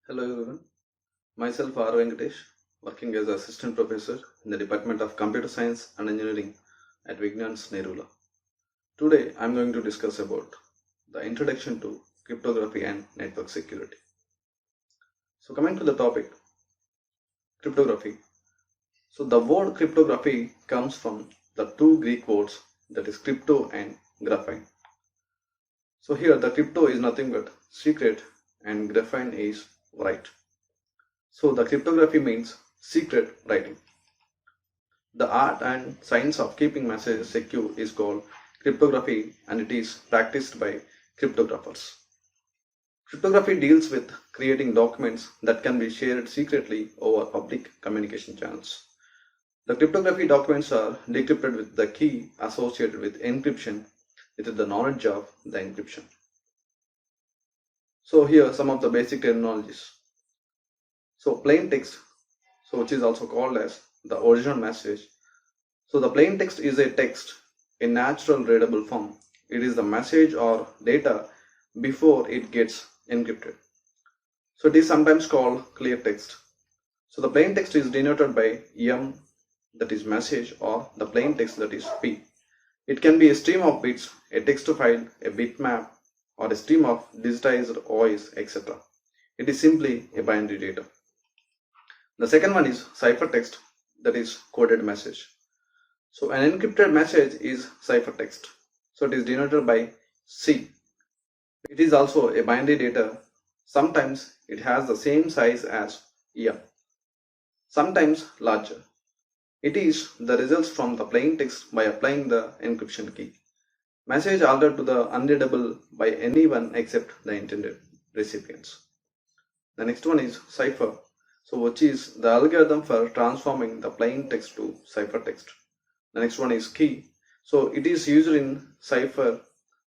Hello everyone, myself R. Venkatesh, working as Assistant Professor in the Department of Computer Science and Engineering at Vignan's Nerula. Today I am going to discuss about the introduction to cryptography and network security. So coming to the topic, cryptography. So the word cryptography comes from the two Greek words, that is crypto and graphene. So here the crypto is nothing but secret and graphene is write. So the cryptography means secret writing. The art and science of keeping messages secure is called cryptography, and it is practiced by cryptographers. Cryptography deals with creating documents that can be shared secretly over public communication channels. The cryptography documents are decrypted with the key associated with encryption with the knowledge of the encryption. So here some of the basic terminologies. So plain text, which is also called as the original message. So the plain text is a text in natural readable form. It is the message or data before it gets encrypted. So it is sometimes called clear text. So the plain text is denoted by M, that is message, or the plain text, that is P. It can be a stream of bits, a text file, a bitmap, or a stream of digitized voice, etc. It is simply a binary data. The second one is ciphertext, that is coded message. So an encrypted message is ciphertext. So it is denoted by C. It is also a binary data. Sometimes it has the same size as M, sometimes larger. It is the results from the plain text by applying the encryption key. Message altered to the unreadable by anyone except the intended recipients. The next one is cipher, so which is the algorithm for transforming the plain text to ciphertext. The next one is key. So it is used in cipher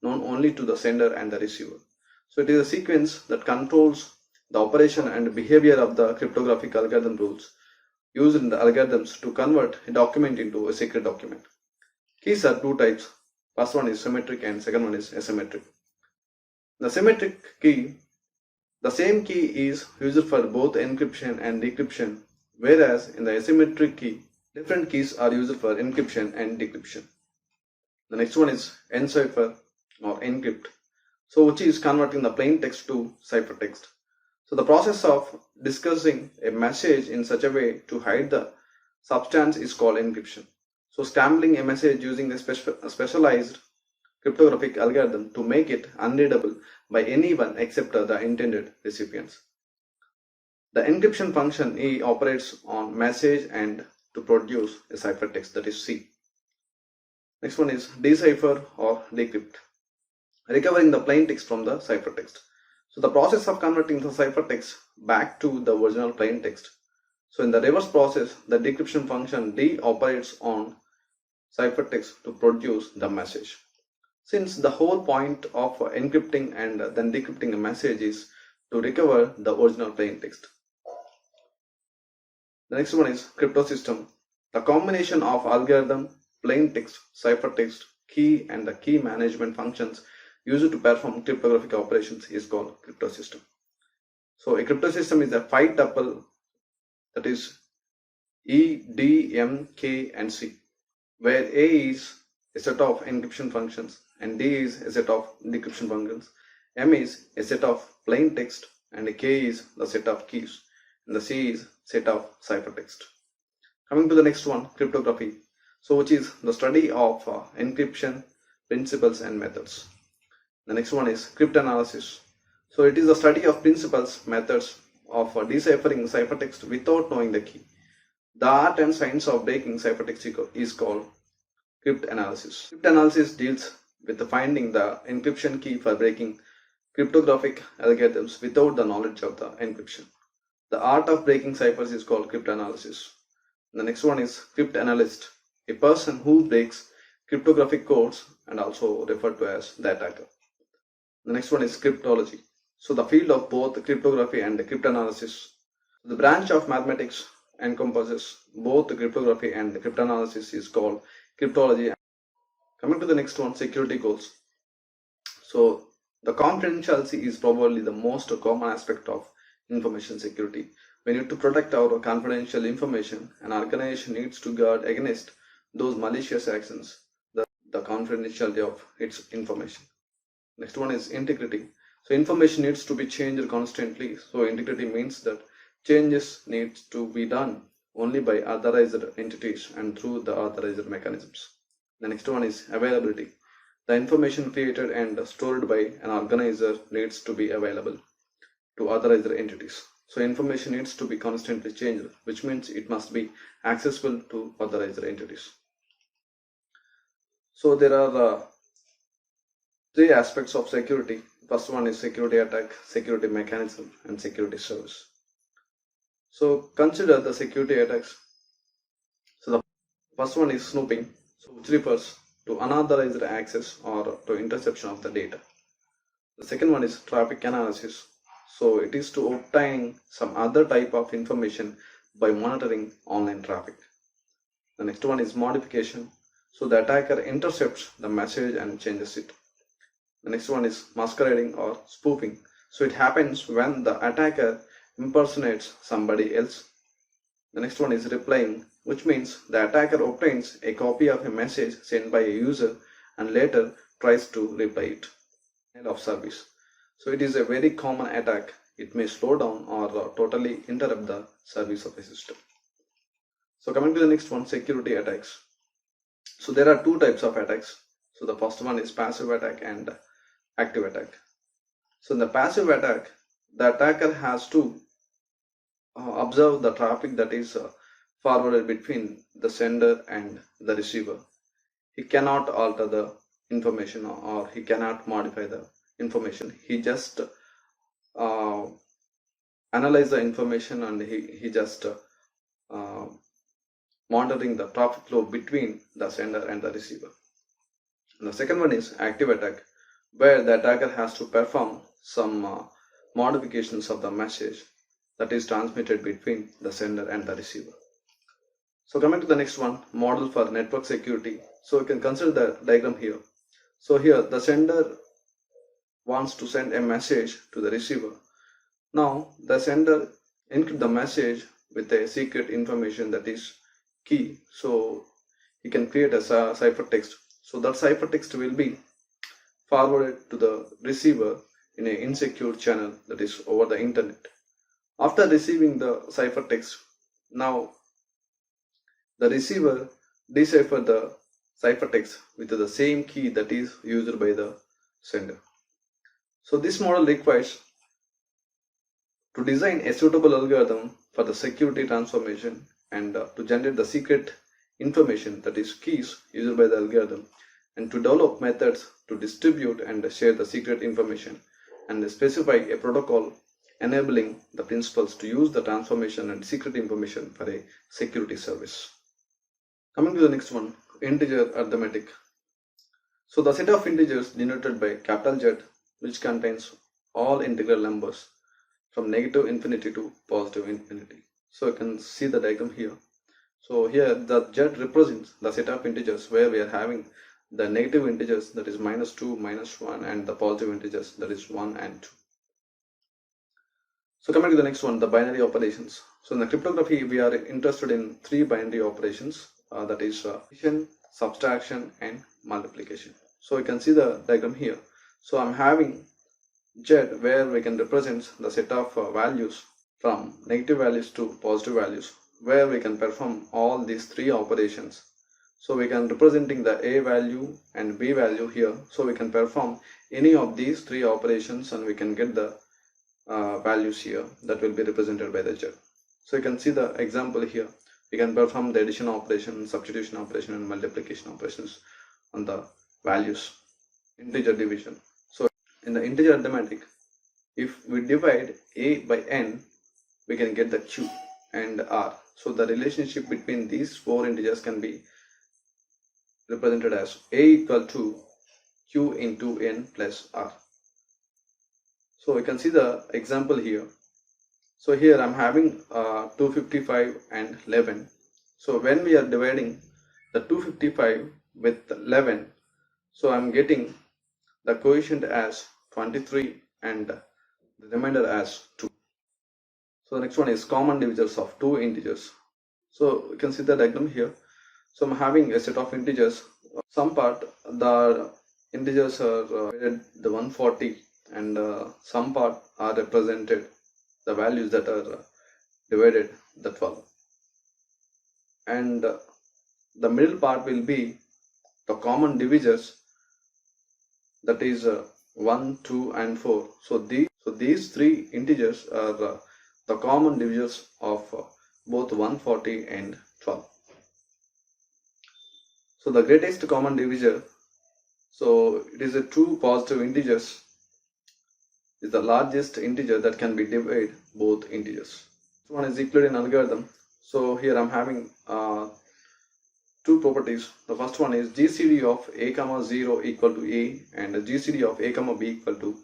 known only to the sender and the receiver. So it is a sequence that controls the operation and behavior of the cryptographic algorithm rules used in the algorithms to convert a document into a secret document. Keys are two types. First one is symmetric and second one is asymmetric. The symmetric key, the same key is used for both encryption and decryption, whereas in the asymmetric key, different keys are used for encryption and decryption. The next one is encipher or encrypt, so which is converting the plain text to ciphertext. So the process of discussing a message in such a way to hide the substance is called encryption. So scrambling a message using a specialized cryptographic algorithm to make it unreadable by anyone except the intended recipients. The encryption function E operates on message and to produce a ciphertext, that is C. Next one is decipher or decrypt, recovering the plain text from the ciphertext. So the process of converting the ciphertext back to the original plain text. So in the reverse process, the decryption function D operates on ciphertext to produce the message. Since the whole point of encrypting and then decrypting a message is to recover the original plain text. The next one is cryptosystem, the combination of algorithm, plain text, ciphertext, key and the key management functions used to perform cryptographic operations is called cryptosystem. So a cryptosystem is a 5-tuple, that is E, D, M, K and C, where A is a set of encryption functions and D is a set of decryption functions, M is a set of plain text and K is the set of keys and the C is set of ciphertext. Coming to the next one, cryptography, so which is the study of encryption principles and methods. The next one is cryptanalysis. So it is the study of principles, methods of deciphering ciphertext without knowing the key. The art and science of breaking ciphertext is called cryptanalysis. Cryptanalysis deals with finding the encryption key for breaking cryptographic algorithms without the knowledge of the encryption. The art of breaking ciphers is called cryptanalysis. The next one is cryptanalyst, a person who breaks cryptographic codes and also referred to as the attacker. The next one is cryptology. So the field of both cryptography and cryptanalysis. The branch of mathematics encompasses both cryptography and cryptanalysis is called cryptology. Coming to the next one, security goals. So the confidentiality is probably the most common aspect of information security. We need to protect our confidential information. An organization needs to guard against those malicious actions, the confidentiality of its information. Next one is integrity. So information needs to be changed constantly. So integrity means that changes needs to be done only by authorized entities and through the authorized mechanisms. The next one is availability. The information created and stored by an organizer needs to be available to authorized entities. So information needs to be constantly changed, which means it must be accessible to authorized entities. So there are three aspects of security. First one is security attack, security mechanism, and security service. So consider the security attacks. So the first one is snooping, so which refers to unauthorized access or to interception of the data. The second one is traffic analysis. So it is to obtain some other type of information by monitoring online traffic. The next one is modification. So the attacker intercepts the message and changes it. The next one is masquerading or spoofing. So it happens when the attacker impersonates somebody else. The next one is replying, which means the attacker obtains a copy of a message sent by a user and later tries to reply it. End of service. So it is a very common attack. It may slow down or totally interrupt the service of a system. So coming to the next one, security attacks. So there are two types of attacks. So the first one is passive attack and active attack. So in the passive attack, the attacker has to observe the traffic that is forwarded between the sender and the receiver. He cannot alter the information or he cannot modify the information. He just analyze the information and he just monitoring the traffic flow between the sender and the receiver. And the second one is active attack, where the attacker has to perform some modifications of the message that is transmitted between the sender and the receiver. So coming to the next one, model for network security. So you can consider the diagram here. So here the sender wants to send a message to the receiver. Now the sender encrypt the message with a secret information that is key. So he can create a ciphertext. So that ciphertext will be forwarded to the receiver in an insecure channel, that is over the internet. After receiving the ciphertext, now the receiver decipher the ciphertext with the same key that is used by the sender. So this model requires to design a suitable algorithm for the security transformation and to generate the secret information, that is keys used by the algorithm, and to develop methods to distribute and share the secret information, and specify a protocol enabling the principals to use the transformation and secret information for a security service. Coming to the next one, integer arithmetic. So the set of integers denoted by capital Z, which contains all integral numbers from negative infinity to positive infinity. So you can see the diagram here. So here the Z represents the set of integers where we are having the negative integers, that is -2, -1, and the positive integers, that is 1 and 2. So coming to the next one, the binary operations. So in the cryptography, we are interested in three binary operations, that is addition, subtraction, and multiplication. So you can see the diagram here. So I'm having Z where we can represent the set of values from negative values to positive values, where we can perform all these three operations. So we can representing the A value and B value here. So we can perform any of these three operations and we can get the values here that will be represented by the Z. So you can see the example here. We can perform the addition operation, substitution operation, and multiplication operations on the values. Integer division. So in the integer arithmetic, if we divide A by N, we can get the Q and R. So the relationship between these four integers can be represented as A equal to Q into N plus R. So we can see the example here. So here I'm having 255 and 11. So when we are dividing the 255 with 11, so I'm getting the quotient as 23 and the remainder as 2. So the next one is common divisors of two integers. So you can see the diagram here. So I'm having a set of integers. Some part the integers are divided the 140, and some part are represented the values that are divided the 12, and the middle part will be the common divisors, that is 1, 2 and 4. So these three integers are the common divisors of both 140 and 12. So the greatest common divisor, so it is a two positive integers, is the largest integer that can be divided both integers. So one is Euclidean algorithm. So here I'm having two properties. The first one is GCD of a comma 0 equal to a, and GCD of a comma b equal to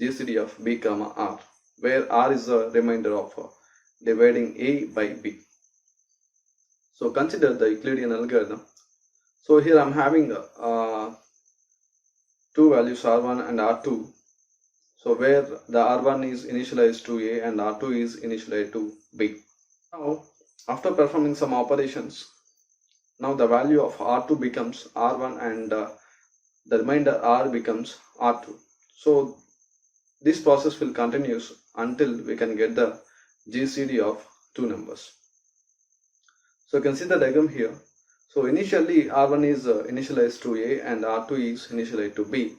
GCD of b comma r, where r is the remainder of dividing a by b. So consider the Euclidean algorithm. So here I'm having two values r1 and r2. So where the r1 is initialized to a and r2 is initialized to b. Now after performing some operations, now the value of r2 becomes r1, and the remainder r becomes r2. So this process will continue until we can get the GCD of two numbers. So you can see the diagram here. So initially r1 is initialized to a and r2 is initialized to b.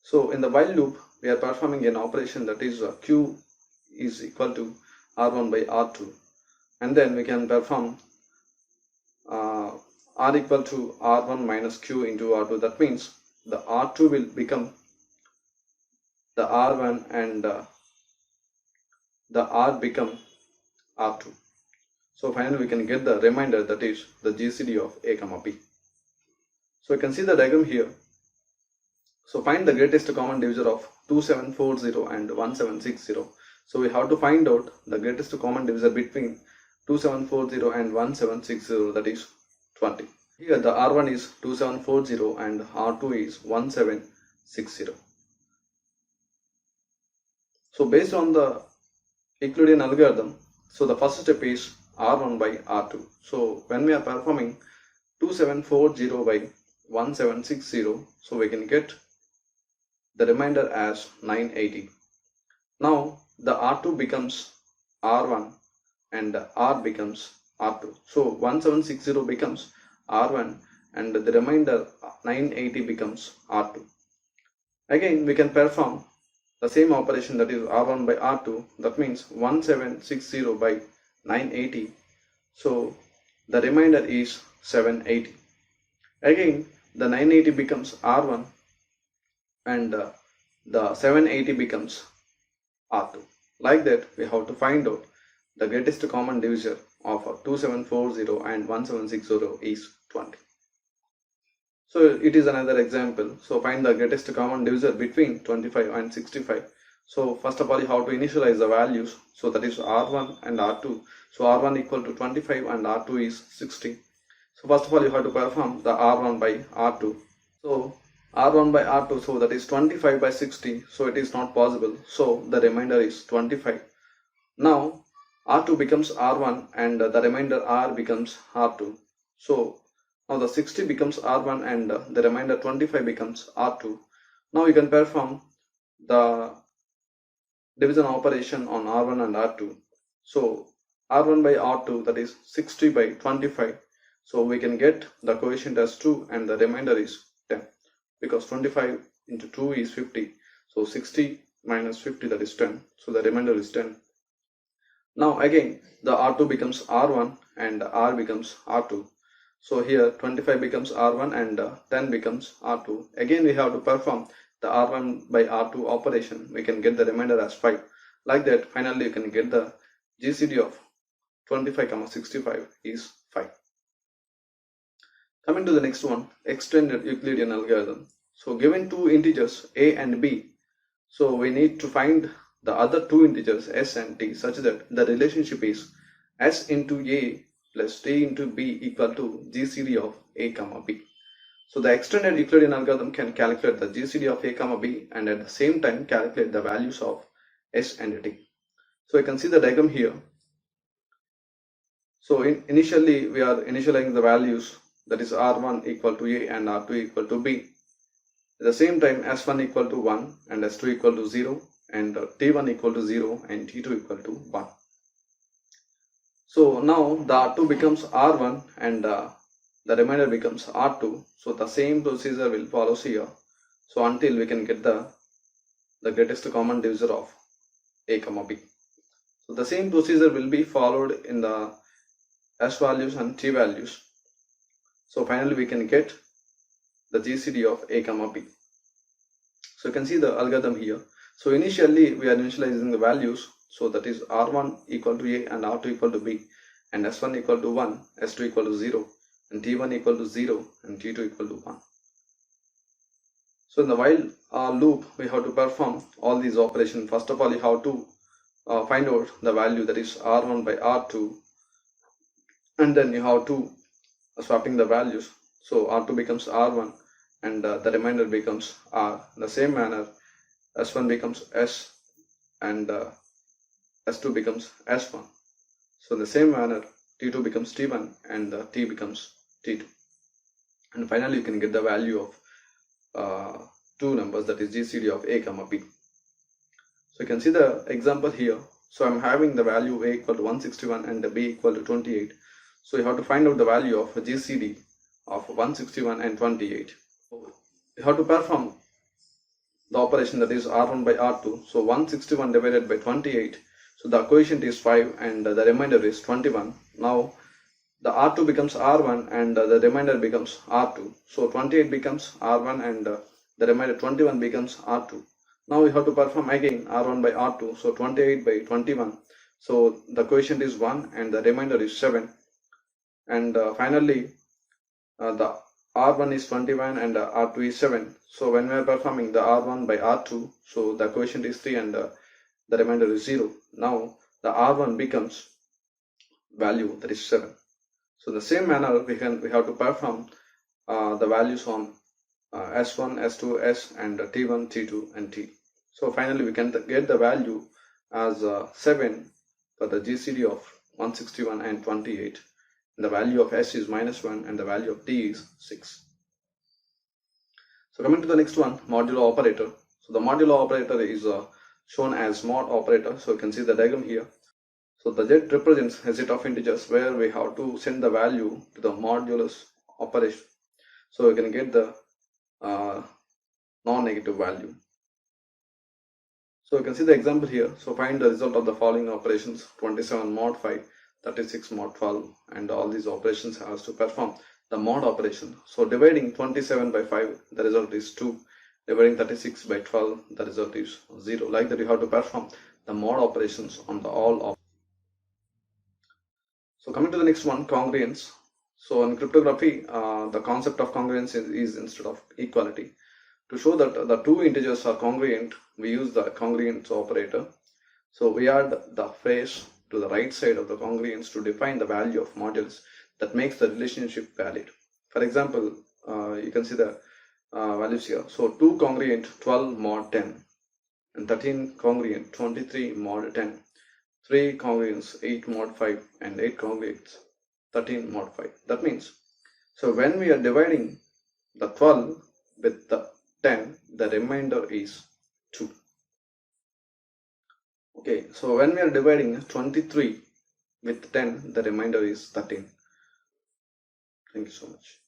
So in the while loop we are performing an operation, that is q is equal to r1 by r2, and then we can perform r equal to r1 minus q into r2. That means the r2 will become the r1, and the r become r2. So finally we can get the remainder, that is the GCD of a comma b. So you can see the diagram here. So find the greatest common divisor of 2740 and 1760. So we have to find out the greatest common divisor between 2740 and 1760, that is 20. Here the r1 is 2740 and r2 is 1760. So based on the Euclidean algorithm, so the first step is r1 by r2. So when we are performing 2740 by 1760, so we can get the remainder as 980. Now the r2 becomes r1 and r becomes r2. So 1760 becomes r1 and the remainder 980 becomes r2. Again we can perform the same operation, that is r1 by r2. That means 1760 by 980. So the remainder is 780. Again the 980 becomes r1 and the 780 becomes r2. Like that we have to find out the greatest common divisor of 2740 and 1760 is 20. So it is another example. So find the greatest common divisor between 25 and 65. So first of all you have to initialize the values. So that is r1 and r2. So r1 equal to 25 and r2 is 60. So first of all you have to perform the r1 by r2. So r1 by r2, so that is 25 by 60. So it is not possible. So the remainder is 25. Now r2 becomes r1 and the remainder r becomes r2. So now the 60 becomes r1 and the remainder 25 becomes r2. Now you can perform the division operation on r1 and r2. So r1 by r2, that is 60 by 25. So we can get the coefficient as 2 and the remainder is 10, because 25 into 2 is 50. So 60 minus 50, that is 10. So the remainder is 10. Now again the r2 becomes r1 and r becomes r2. So here 25 becomes r1 and 10 becomes r2. Again we have to perform the r1 by r2 operation. We can get the remainder as 5. Like that finally you can get the GCD of 25, 65 is 5. Coming to the next one, extended Euclidean algorithm. So given two integers a and b, so we need to find the other two integers s and t such that the relationship is s into a plus t into b equal to GCD of a comma b. So the extended Euclidean algorithm can calculate the GCD of a comma b and at the same time calculate the values of s and t. So you can see the diagram here. So initially we are initializing the values, that is R1 equal to A and R2 equal to B. At the same time, S1 equal to 1 and S2 equal to 0 and T1 equal to 0 and T2 equal to 1. So now the R2 becomes R1 and the remainder becomes R2. So the same procedure will follow here. So until we can get the greatest common divisor of A comma B. So the same procedure will be followed in the S values and T values. So finally we can get the GCD of A comma B. So you can see the algorithm here. So initially we are initializing the values. So that is R1 equal to A and R2 equal to B and S1 equal to 1, S2 equal to 0 and T1 equal to 0 and T2 equal to 1. So in the while loop we have to perform all these operations. First of all you have to find out the value, that is R1 by R2, and then you have to swapping the values. So R2 becomes R1 and the remainder becomes R. In the same manner S1 becomes S and S2 becomes S1. So in the same manner T2 becomes T1 and T becomes T2. And finally you can get the value of two numbers, that is GCD of A comma B. So you can see the example here. So I'm having the value A equal to 161 and B equal to 28. So you have to find out the value of GCD of 161 and 28. So you have to perform the operation, that is R1 by R2. So 161 divided by 28. So the quotient is 5 and the remainder is 21. Now the R2 becomes R1 and the remainder becomes R2. So 28 becomes R1 and the remainder 21 becomes R2. Now we have to perform again R1 by R2. So 28 by 21. So the quotient is 1 and the remainder is 7. And finally the R1 is 21 and R2 is 7. So when we are performing the R1 by R2, so the quotient is 3 and the remainder is 0. Now the R1 becomes value, that is 7. So in the same manner we have to perform the values on S1, S2, S and T1, T2 and T. So finally we can get the value as 7 for the GCD of 161 and 28. And the value of S is -1 and the value of T is 6. So coming to the next one, modulo operator. So the modulo operator is shown as mod operator. So you can see the diagram here. So the Z represents a set of integers where we have to send the value to the modulus operation. So we can get the non-negative value. So you can see the example here. So find the result of the following operations: 27 mod 5, 36 mod 12, and all these operations has to perform the mod operation. So dividing 27 by 5, the result is 2. Dividing 36 by 12, the result is 0. Like that you have to perform the mod operations on the all of. So coming to the next one, congruence. So in cryptography, the concept of congruence is instead of equality. To show that the two integers are congruent, we use the congruence operator. So we add the phrase to the right side of the congruence to define the value of modulus that makes the relationship valid. For example, you can see the values here. So 2 congruent 12 mod 10 and 13 congruent 23 mod 10. 3 congruents 8 mod 5 and 8 congruents 13 mod 5. That means, so when we are dividing the 12 with the 10, the remainder is 2. Okay, so when we are dividing 23 with 10, the remainder is 13. Thank you so much.